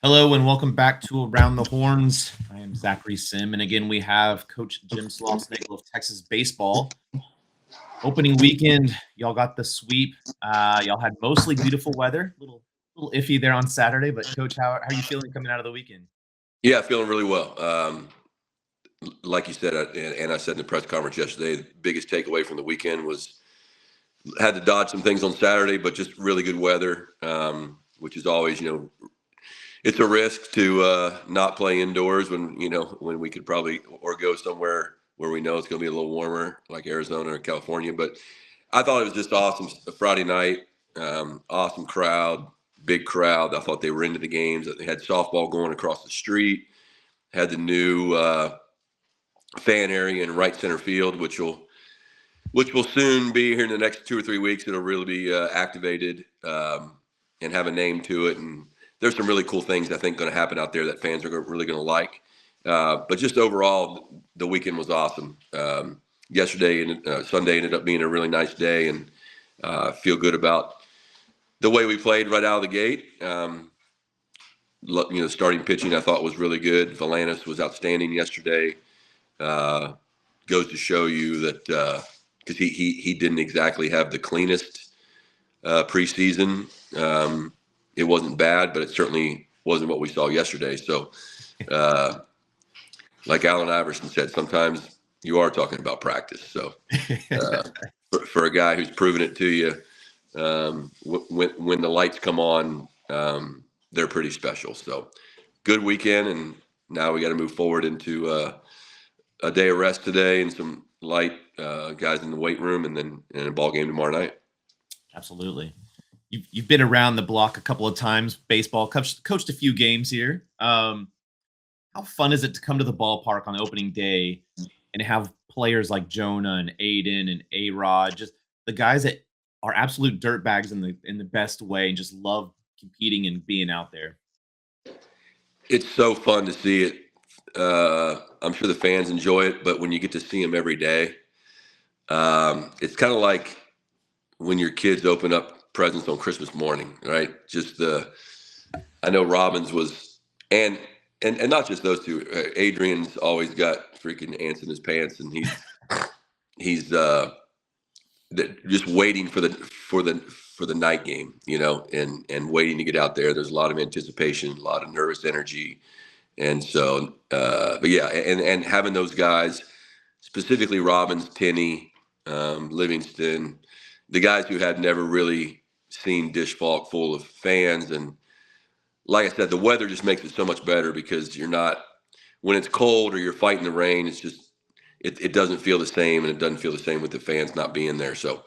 Hello and welcome back to Around the Horns. I am Zachary Sim, and again we have Coach Jim Schloss of Texas baseball. Opening weekend, y'all got the sweep. Y'all had mostly beautiful weather. Little iffy there on Saturday, but Coach, how are you feeling coming out of the weekend? Yeah, feeling really well. Like you said, and I said in the press conference yesterday, the biggest takeaway from the weekend was had to dodge some things on Saturday, but just really good weather, which is always, it's a risk to not play indoors when we could probably or go somewhere where we know it's going to be a little warmer, like Arizona or California. But I thought it was just awesome. A Friday night, awesome crowd, big crowd. I thought they were into the games. They had softball going across the street. Had the new fan area in right center field, which will soon be here in the next 2 or 3 weeks. It'll really be activated and have a name to it. And there's some really cool things I think going to happen out there that fans are really going to like. But just overall, the weekend was awesome. Yesterday and Sunday ended up being a really nice day, and feel good about the way we played right out of the gate. Starting pitching I thought was really good. Valanis was outstanding yesterday. Goes to show you that because he didn't exactly have the cleanest preseason. It wasn't bad, but it certainly wasn't what we saw yesterday. So, like Allen Iverson said, sometimes you are talking about practice. So, for a guy who's proven it to you, when the lights come on, they're pretty special. So, good weekend, and now we got to move forward into a day of rest today and some light guys in the weight room, and then a ball game tomorrow night. Absolutely. You've been around the block a couple of times, baseball, coached a few games here. How fun is it to come to the ballpark on opening day and have players like Jonah and Aiden and A-Rod, just the guys that are absolute dirtbags in the best way and just love competing and being out there? It's so fun to see it. I'm sure the fans enjoy it, but when you get to see them every day, it's kind of like when your kids open up presents on Christmas morning, right? I know Robbins was, and not just those two. Adrian's always got freaking ants in his pants, and he's just waiting for the night game, and waiting to get out there. There's a lot of anticipation, a lot of nervous energy. And so, but yeah, and having those guys, specifically Robbins, Tenney, Livingston, the guys who had never really seen Dish Falk full of fans. And like I said, the weather just makes it so much better because when it's cold or you're fighting the rain, it's just, it doesn't feel the same, and it doesn't feel the same with the fans not being there. So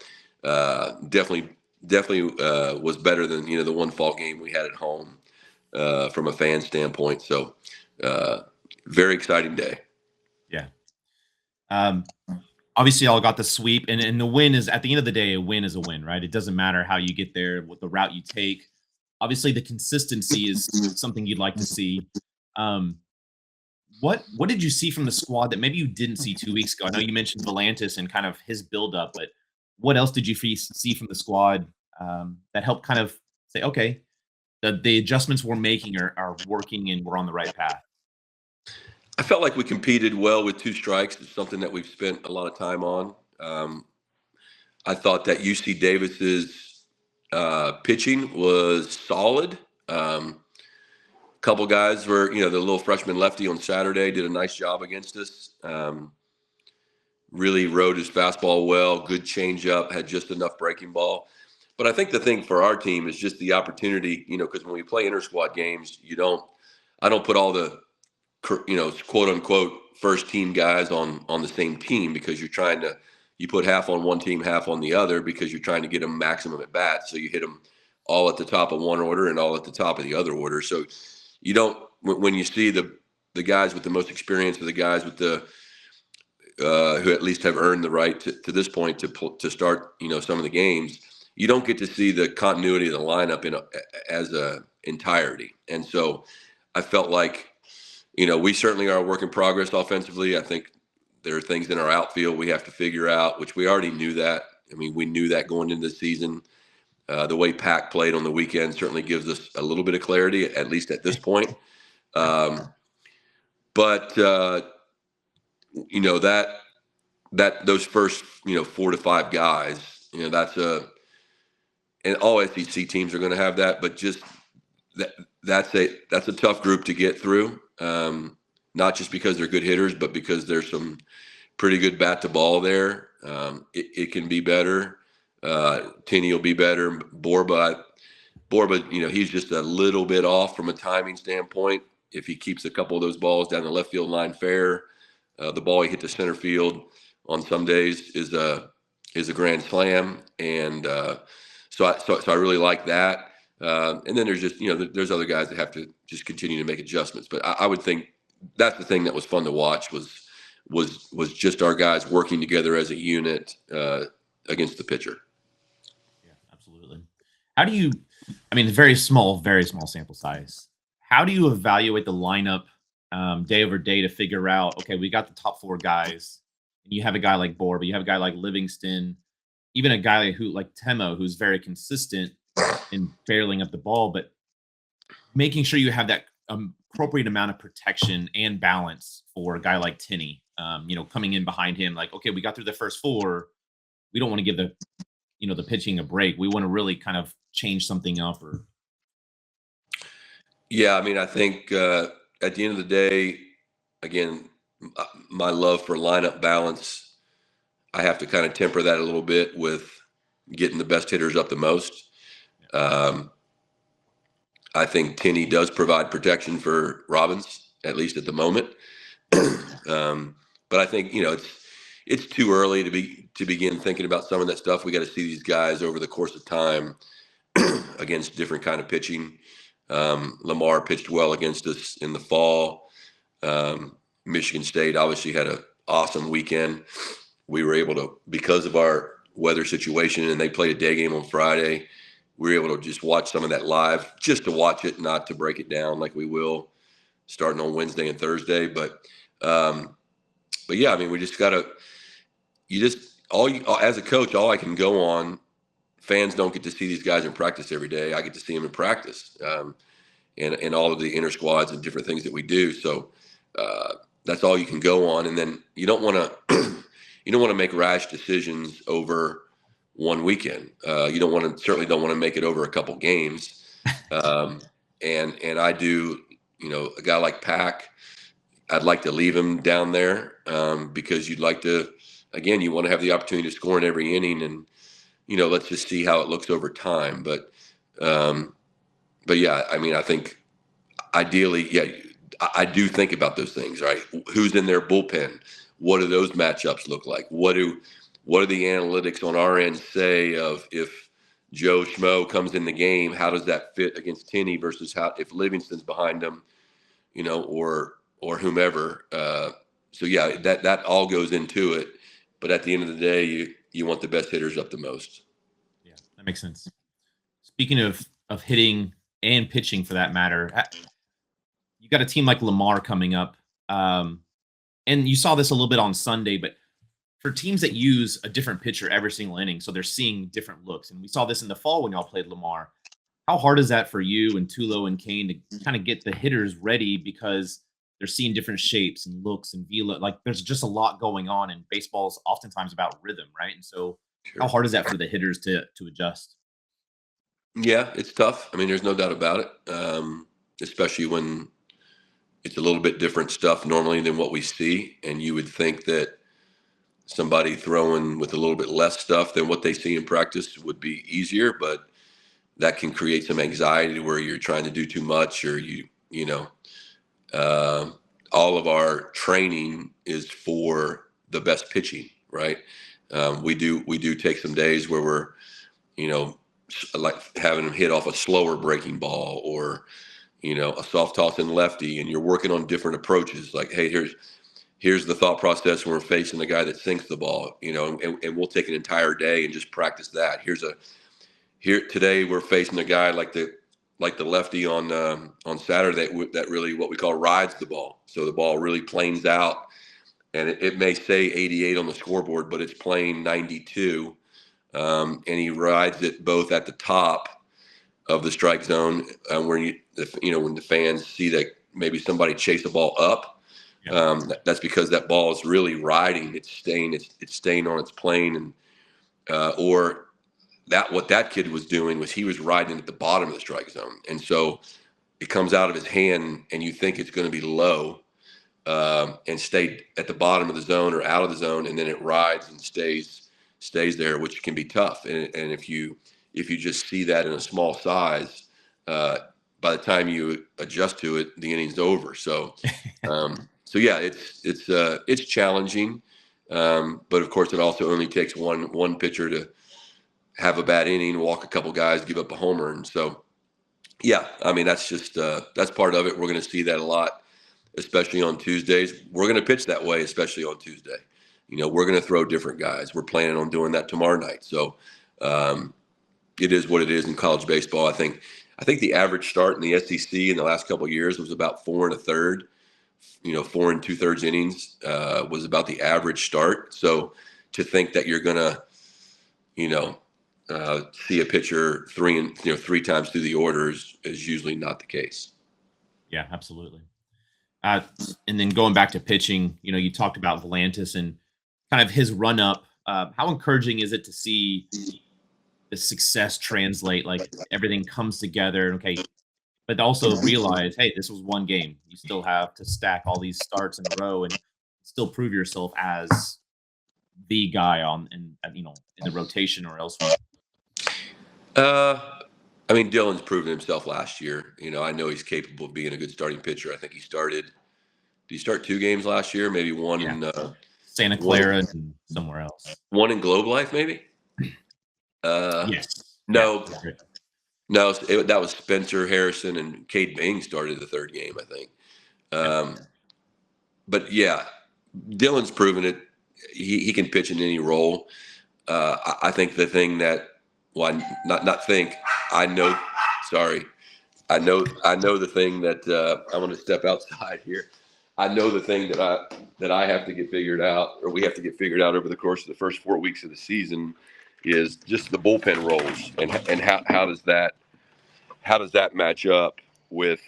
definitely was better than, the one fall game we had at home from a fan standpoint. So, very exciting day. Yeah. Obviously, y'all got the sweep, and the win is, at the end of the day, a win is a win, right? It doesn't matter how you get there, what the route you take. Obviously, the consistency is something you'd like to see. What did you see from the squad that maybe you didn't see 2 weeks ago? I know you mentioned Volantis and kind of his buildup, but what else did you see from the squad that helped kind of say, okay, the adjustments we're making are working and we're on the right path? I felt like we competed well with two strikes. It's something that we've spent a lot of time on. I thought that UC Davis's pitching was solid. Couple guys were, the little freshman lefty on Saturday did a nice job against us. Really rode his fastball well, good changeup, had just enough breaking ball. But I think the thing for our team is just the opportunity, because when we play inter-squad games, I don't put all the, quote unquote first team guys on the same team, because you put half on one team, half on the other, because you're trying to get them maximum at bats. So you hit them all at the top of one order and all at the top of the other order. So you don't, when you see the guys with the most experience, or the guys with who at least have earned the right to this point to start, some of the games, you don't get to see the continuity of the lineup as a entirety. And so I felt like, we certainly are a work in progress offensively. I think there are things in our outfield we have to figure out, which we already knew that. I mean, we knew that going into the season. The way Pack played on the weekend certainly gives us a little bit of clarity, at least at this point. But that those first 4 to 5 guys, and all SEC teams are going to have that, but just that's a tough group to get through. Not just because they're good hitters, but because there's some pretty good bat to ball there. It can be better. Tinney will be better. Borba, he's just a little bit off from a timing standpoint. If he keeps a couple of those balls down the left field line fair, the ball he hit to center field on some days is a grand slam, and so I really like that. And then there's just there's other guys that have to just continue to make adjustments. But I would think that's the thing that was fun to watch was just our guys working together as a unit against the pitcher. Yeah, absolutely. How do you? I mean, very small sample size. How do you evaluate the lineup day over day to figure out? Okay, we got the top 4 guys, and you have a guy like Bohr, but you have a guy like Livingston, even a guy who like Temo, who's very consistent in barreling up the ball, but making sure you have that appropriate amount of protection and balance for a guy like Tinney. Coming in behind him, like, okay, we got through the first 4. We don't want to give the pitching a break. We want to really kind of change something up. Yeah, I mean, I think at the end of the day, again, my love for lineup balance, I have to kind of temper that a little bit with getting the best hitters up the most. I think Tinney does provide protection for Robbins, at least at the moment. But I think it's too early to begin thinking about some of that stuff. We got to see these guys over the course of time against different kind of pitching. Lamar pitched well against us in the fall. Michigan State obviously had an awesome weekend. We were able to, because of our weather situation, and they played a day game on Friday, we were able to just watch some of that live, just to watch it, not to break it down like we will starting on Wednesday and Thursday. But yeah, I mean, we just got to, as a coach, all I can go on, fans don't get to see these guys in practice every day. I get to see them in practice and all of the inner squads and different things that we do. So that's all you can go on. And then you don't want to make rash decisions over one weekend. You certainly don't want to make it over a couple games. And I do, a guy like Pack, I'd like to leave him down there because you'd like to, again, you want to have the opportunity to score in every inning, and let's just see how it looks over time. But yeah, I mean, I think ideally, yeah, I do think about those things, right? Who's in their bullpen? What do those matchups look like? What are the analytics on our end say of if Joe Schmo comes in the game, how does that fit against Tinney versus if Livingston's behind him, or whomever. So yeah, that all goes into it. But at the end of the day, you want the best hitters up the most. Yeah, that makes sense. Speaking of hitting and pitching, for that matter, you got a team like Lamar coming up, and you saw this a little bit on Sunday. But for teams that use a different pitcher every single inning, so they're seeing different looks, and we saw this in the fall when y'all played Lamar. How hard is that for you and Tulo and Kane to kind of get the hitters ready, because they're seeing different shapes and looks and velo? Like, there's just a lot going on, and baseball is oftentimes about rhythm, right? And so Sure. how hard is that for the hitters to adjust? Yeah, it's tough. I mean, there's no doubt about it, especially when it's a little bit different stuff normally than what we see. And you would think that somebody throwing with a little bit less stuff than what they see in practice would be easier, but that can create some anxiety where you're trying to do too much, or all of our training is for the best pitching, right? We do take some days where we're, like having them hit off a slower breaking ball, or, a soft toss in lefty, and you're working on different approaches. Like, hey, here's the thought process when we're facing the guy that sinks the ball, and we'll take an entire day and just practice that. Today we're facing a guy like the lefty on Saturday that really what we call rides the ball. So the ball really planes out, and it may say 88 on the scoreboard, but it's playing 92 and he rides it both at the top of the strike zone, where when the fans see that maybe somebody chase a ball up, that's because that ball is really riding. It's staying on its plane, and or what that kid was doing was he was riding at the bottom of the strike zone, and so it comes out of his hand, and you think it's going to be low, and stay at the bottom of the zone or out of the zone, and then it rides and stays there, which can be tough. And if you just see that in a small size, by the time you adjust to it, the inning's over. So, yeah, it's challenging, but of course, it also only takes one pitcher to have a bad inning, walk a couple guys, give up a homer, and so yeah, I mean that's just that's part of it. We're going to see that a lot, especially on Tuesdays. We're going to pitch that way, especially on Tuesday. We're going to throw different guys. We're planning on doing that tomorrow night. So it is what it is in college baseball. I think the average start in the SEC in the last couple of years was about 4 1/3. 4 2/3 innings was about the average start. So to think that you're going to, see a pitcher three times through the orders is usually not the case. Yeah, absolutely. And then going back to pitching, you talked about Volantis and kind of his run up. How encouraging is it to see the success translate? Like everything comes together. Okay, but also realize, hey, this was one game. You still have to stack all these starts in a row and still prove yourself as the guy in the rotation or elsewhere. I mean, Dylan's proven himself last year. I know he's capable of being a good starting pitcher. I think he started. Did he start 2 games last year? Maybe one in Santa Clara and somewhere else. One in Globe Life, maybe. Yes. No. Yeah, no, that was Spencer Harrison and Cade Bing started the 3rd game, I think. But yeah, Dylan's proven it. He can pitch in any role. I think the thing that, I know. Sorry, I know the thing that I'm going to step outside here. I know the thing that I have to get figured out, or we have to get figured out over the course of the first 4 weeks of the season, is just the bullpen roles and how does that match up with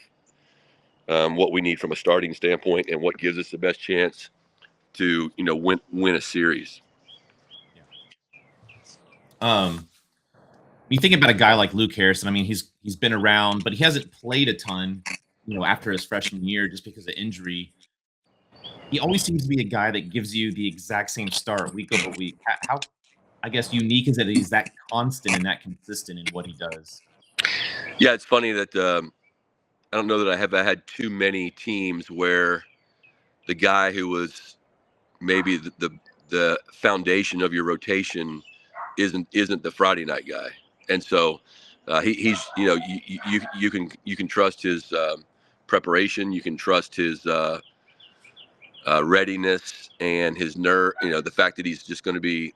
what we need from a starting standpoint and what gives us the best chance to win a series. You think about a guy like Luke Harrison. I mean, he's been around, but he hasn't played a ton, after his freshman year just because of injury. He always seems to be a guy that gives you the exact same start week over week. How I guess, unique is that he's that constant and that consistent in what he does. Yeah, it's funny that I don't know that I have had too many teams where the guy who was maybe the foundation of your rotation isn't the Friday night guy, and so he's you can trust his preparation, you can trust his readiness and his nerve. The fact that he's just going to be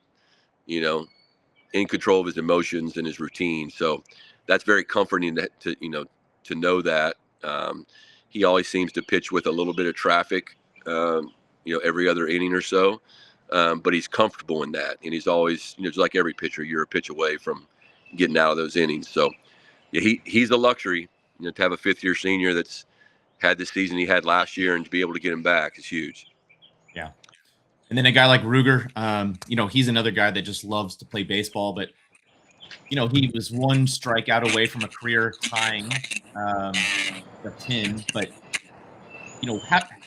in control of his emotions and his routine. So that's very comforting to know that. He always seems to pitch with a little bit of traffic, every other inning or so. But he's comfortable in that. And he's always, just like every pitcher, you're a pitch away from getting out of those innings. So yeah, he's a luxury, to have a 5th-year senior that's had the season he had last year, and to be able to get him back is huge. Yeah. And then a guy like Ruger, he's another guy that just loves to play baseball, but he was 1 strikeout away from a career tying of 10. But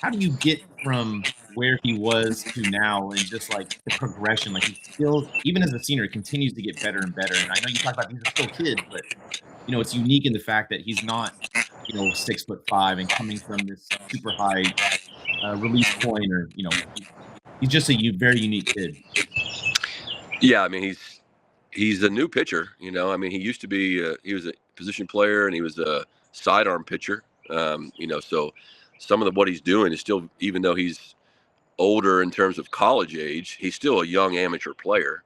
how do you get from where he was to now, and just like the progression? Like, he still, even as a senior, continues to get better and better. And I know you talk about he's still a kid, but it's unique in the fact that he's not 6'5" and coming from this super high release point, or he's just a very unique kid. Yeah, I mean, he's a new pitcher. I mean, he used to be he was a position player, and he was a sidearm pitcher. So some of what he's doing is still, even though he's older in terms of college age, he's still a young amateur player.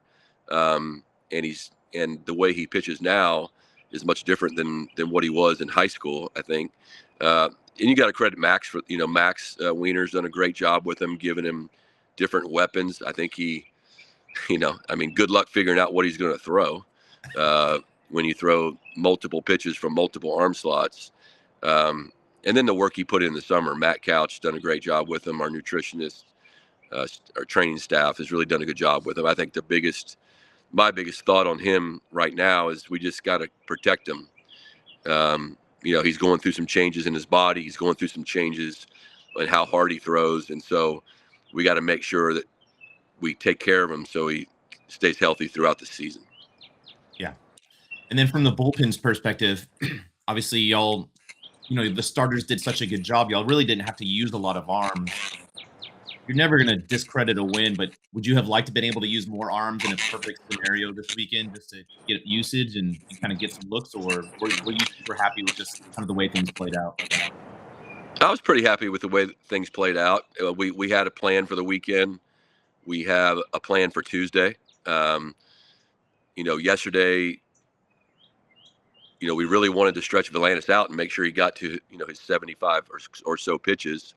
And the way he pitches now is much different than what he was in high school, I think. And you got to credit Max for, Max Wiener's done a great job with him, giving him different weapons. I think he I mean, good luck figuring out what he's going to throw when you throw multiple pitches from multiple arm slots. And then the work he put in the summer, Matt Couch done a great job with him. Our nutritionist, our training staff has really done a good job with him. I think my biggest thought on him right now is we just got to protect him. He's going through some changes in his body. He's going through some changes in how hard he throws. And so we got to make sure that we take care of him so he stays healthy throughout the season. Yeah. And then from the bullpen's perspective, obviously y'all, the starters did such a good job. Y'all really didn't have to use a lot of arms. You're never going to discredit a win, but would you have liked to been able to use more arms in a perfect scenario this weekend just to get usage and kind of get some looks, or were you super happy with just kind of the way things played out? I was pretty happy with the way that things played out. We had a plan for the weekend. We have a plan for Tuesday. Yesterday, we really wanted to stretch Valanis out and make sure he got to, his 75 or so pitches.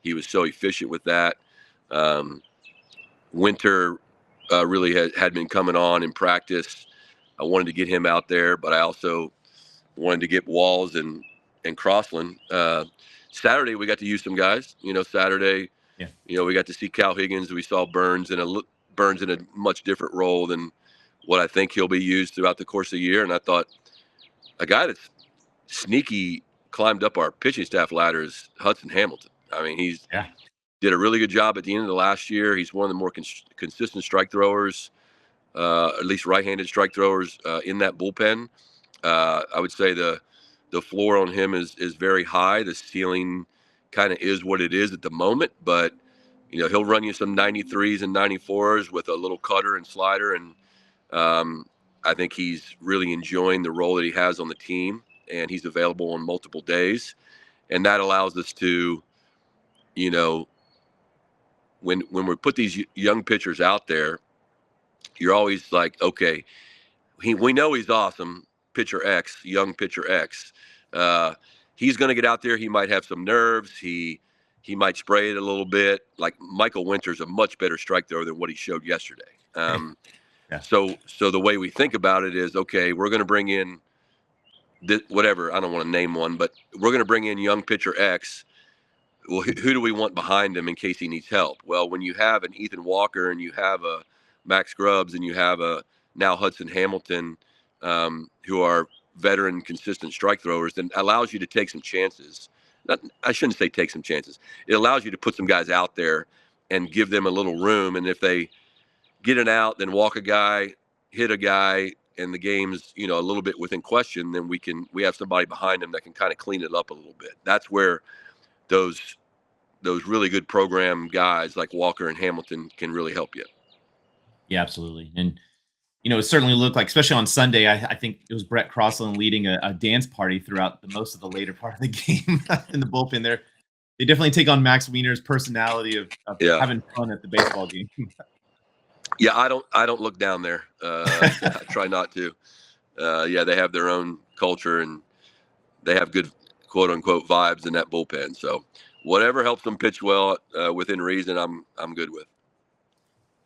He was so efficient with that. Winter really had been coming on in practice. I wanted to get him out there, but I also wanted to get Walls and Crossland. Saturday, we got to use some guys. Saturday, we got to see Cal Higgins. We saw Burns in a much different role than what I think he'll be used throughout the course of the year. And I thought a guy that's sneaky climbed up our pitching staff ladder is Hudson Hamilton. I mean, did a really good job at the end of the last year. He's one of the more consistent strike throwers, at least right-handed strike throwers in that bullpen. I would say the floor on him is very high. The ceiling kind of is what it is at the moment, but he'll run you some 93s and 94s with a little cutter and slider, and I think he's really enjoying the role that he has on the team, and he's available on multiple days, and that allows us to, when we put these young pitchers out there, you're always like, okay, we know he's awesome, pitcher X, young pitcher X. He's going to get out there. He might have some nerves. He might spray it a little bit. Like Michael Winter's a much better strike thrower than what he showed yesterday. So the way we think about it is, okay, we're going to bring in whatever. I don't want to name one, but we're going to bring in young pitcher X. Well, who do we want behind him in case he needs help? Well, when you have an Ethan Walker and you have a Max Grubbs and you have a now Hudson Hamilton, who are veteran, consistent strike throwers, then allows you to take some chances. I shouldn't say take some chances. It allows you to put some guys out there and give them a little room. And if they get an out, then walk a guy, hit a guy, and the game's a little bit within question, then we have somebody behind them that can kind of clean it up a little bit. That's where those really good program guys like Walker and Hamilton can really help you. Yeah, absolutely. And it certainly looked like, especially on Sunday, I think it was Brett Crossland leading a dance party throughout most of the later part of the game in the bullpen there. They definitely take on Max Wiener's personality of having fun at the baseball game. Yeah, I don't look down there. I try not to. They have their own culture and they have good quote unquote vibes in that bullpen. So whatever helps them pitch well within reason, I'm good with.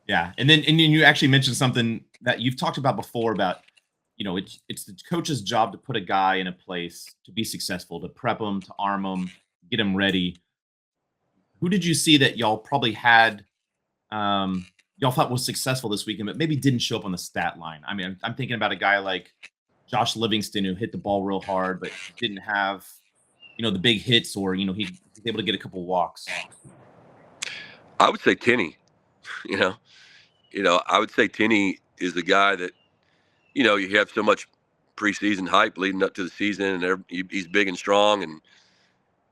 Yeah, and then you actually mentioned something that you've talked about before about, it's the coach's job to put a guy in a place to be successful, to prep him, to arm him, get him ready. Who did you see that y'all probably had, y'all thought was successful this weekend, but maybe didn't show up on the stat line? I mean, I'm thinking about a guy like Josh Livingston who hit the ball real hard, but didn't have, the big hits, or he was able to get a couple walks. I would say Tenney. I would say Tenney is the guy that, you have so much preseason hype leading up to the season, and he's big and strong. And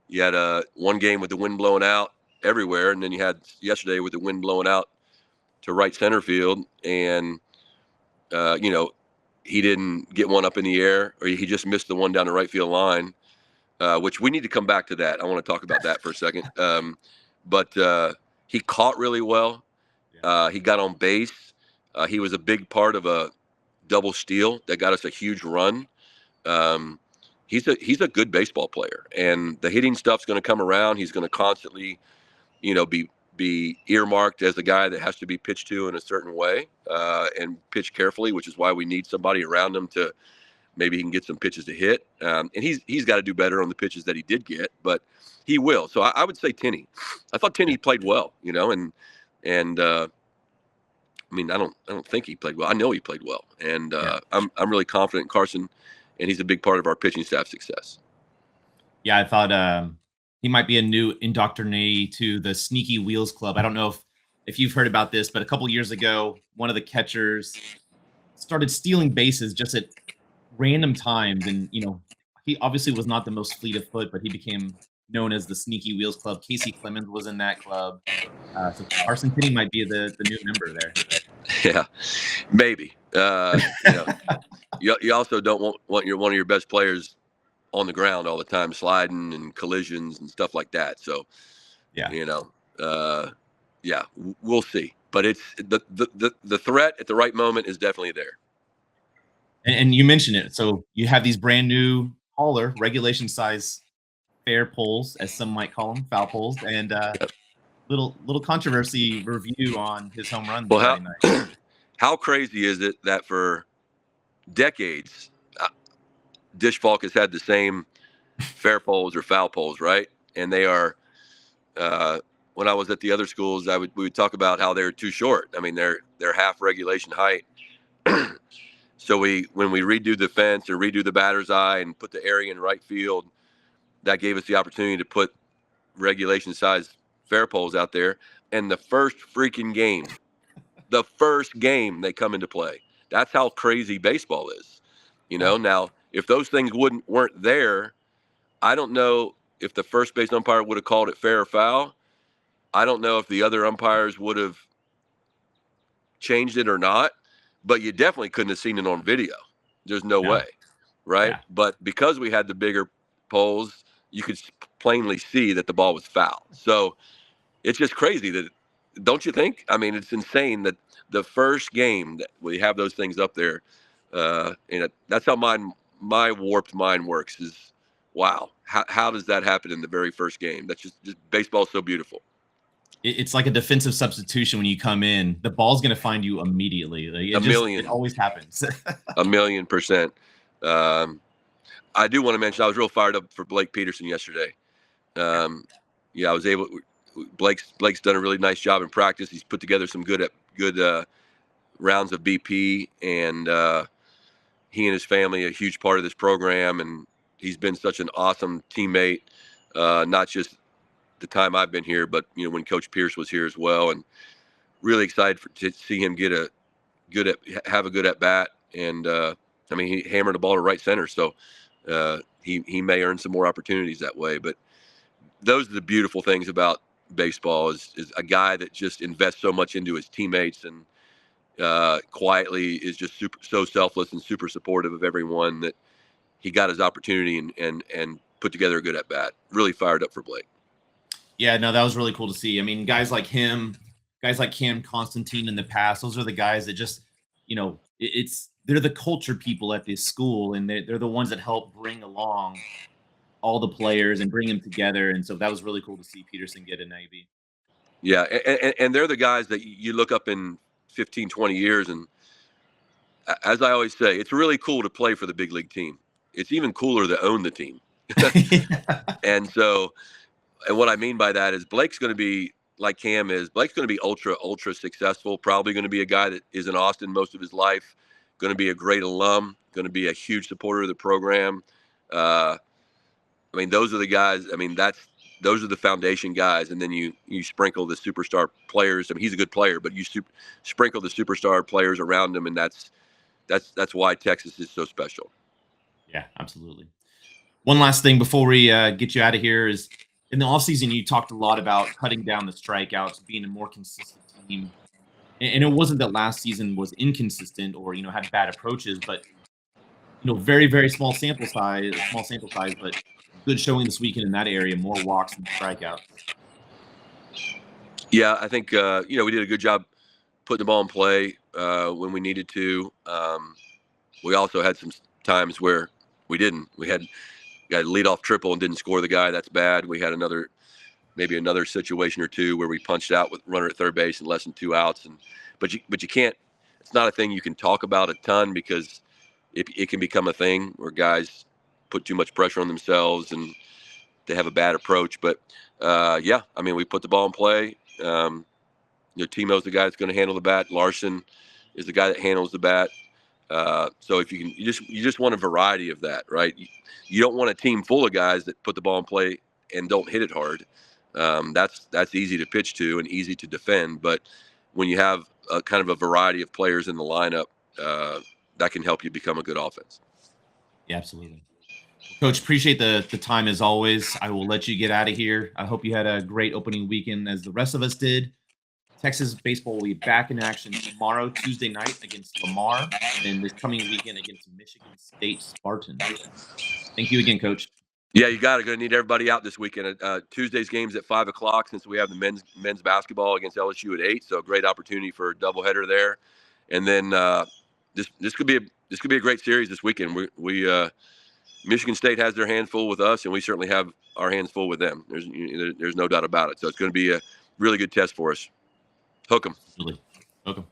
you had one game with the wind blowing out everywhere, and then you had yesterday with the wind blowing out to right center field, and he didn't get one up in the air, or he just missed the one down the right field line, which we need to come back to that. I want to talk about that for a second. But he caught really well. He got on base. He was a big part of a double steal that got us a huge run. He's a good baseball player, and the hitting stuff's going to come around. He's going to constantly, be be earmarked as a guy that has to be pitched to in a certain way and pitch carefully, which is why we need somebody around him to maybe he can get some pitches to hit. And he's got to do better on the pitches that he did get, but he will. So I would say Tenney. I thought Tenney played well, and I mean, I don't think he played well. I know he played well, and I'm really confident in Carson, and he's a big part of our pitching staff success. Yeah, I thought he might be a new indoctrinee to the Sneaky Wheels Club. I don't know if you've heard about this, but a couple years ago, one of the catchers started stealing bases just at random times, and he obviously was not the most fleet of foot, but he became known as the Sneaky Wheels Club. Casey Clemens was in that club, so Carson Tenney might be the new member there. Yeah, maybe. You also don't want one of your best players on the ground all the time, sliding and collisions and stuff like that. So, we'll see. But it's the threat at the right moment is definitely there. And you mentioned it. So you have these brand new hauler regulation size fair poles, as some might call them, foul poles, and little controversy review on his home run. Well, how crazy is it that for decades, Dish Falk has had the same fair poles or foul poles, right? And they are, when I was at the other schools, we would talk about how they're too short. I mean, they're half regulation height. So when we redo the fence or redo the batter's eye and put the area in right field, that gave us the opportunity to put regulation size fair poles out there. And the first game they come into play. That's how crazy baseball is. Now if those things weren't there, I don't know if the first base umpire would have called it fair or foul. I don't know if the other umpires would have changed it or not, but you definitely couldn't have seen it on video. There's no way, right? Yeah. But because we had the bigger poles, you could plainly see that the ball was foul. So it's just crazy that, don't you think? I mean, it's insane that the first game that we have those things up there, and that's how my warped mind works is, wow, how does that happen in the very first game? That's just baseball's so beautiful. It's like a defensive substitution when you come in. The ball's going to find you immediately. It always happens. 1,000,000%. I do want to mention I was real fired up for Blake Peterson yesterday. I was able. Blake's done a really nice job in practice. He's put together some good rounds of BP, and he and his family are a huge part of this program. And he's been such an awesome teammate, not just the time I've been here, but when Coach Pierce was here as well. And really excited to see him have a good at bat. And he hammered the ball to right center, so he may earn some more opportunities that way. But those are the beautiful things about baseball is a guy that just invests so much into his teammates and quietly is just so selfless and super supportive of everyone that he got his opportunity and put together a good at bat. Really fired up for Blake. Yeah, no, that was really cool to see. I mean, guys like him, guys like Cam Constantine in the past, those are the guys that just, they're the culture people at this school, and they're the ones that help bring along all the players and bring them together. And so that was really cool to see Peterson get an AB. Yeah, and they're the guys that you look up in 15, 20 years. And as I always say, it's really cool to play for the big league team. It's even cooler to own the team. And what I mean by that is Blake's going to be like Cam is. Blake's going to be ultra successful, probably going to be a guy that is in Austin most of his life, going to be a great alum, going to be a huge supporter of the program. Those are the guys. Those are the foundation guys, and then you sprinkle the superstar players. He's a good player, but you sprinkle the superstar players around him, and that's why Texas is so special. Yeah, absolutely. One last thing before we get you out of here is, in the offseason, you talked a lot about cutting down the strikeouts, being a more consistent team. And it wasn't that last season was inconsistent or, had bad approaches, but, very, very small sample size, but good showing this weekend in that area, more walks than strikeouts. Yeah, I think, we did a good job putting the ball in play when we needed to. We also had some times where we didn't. We had got a leadoff triple and didn't score the guy. That's bad. We had another maybe another situation or two where we punched out with runner at third base and less than 2 outs. But you can't. It's not a thing you can talk about a ton because it can become a thing where guys put too much pressure on themselves and they have a bad approach. But yeah, I mean, we put the ball in play. Timo's the guy that's going to handle the bat. Larson is the guy that handles the bat. So if you just want a variety of that, right? You don't want a team full of guys that put the ball in play and don't hit it hard. That's easy to pitch to and easy to defend. But when you have a kind of a variety of players in the lineup, that can help you become a good offense. Yeah, absolutely. Coach, appreciate the time as always. I will let you get out of here. I hope you had a great opening weekend as the rest of us did. Texas baseball will be back in action tomorrow, Tuesday night against Lamar, and then this coming weekend against Michigan State Spartans. Thank you again, Coach. Yeah, you got it. Going to need everybody out this weekend. Tuesday's game's at 5 o'clock since we have the men's basketball against LSU at 8. So a great opportunity for a doubleheader there. And then this could be a great series this weekend. We Michigan State has their hands full with us, and we certainly have our hands full with them. There's no doubt about it. So it's going to be a really good test for us. Hook 'em. Really. Hook 'em.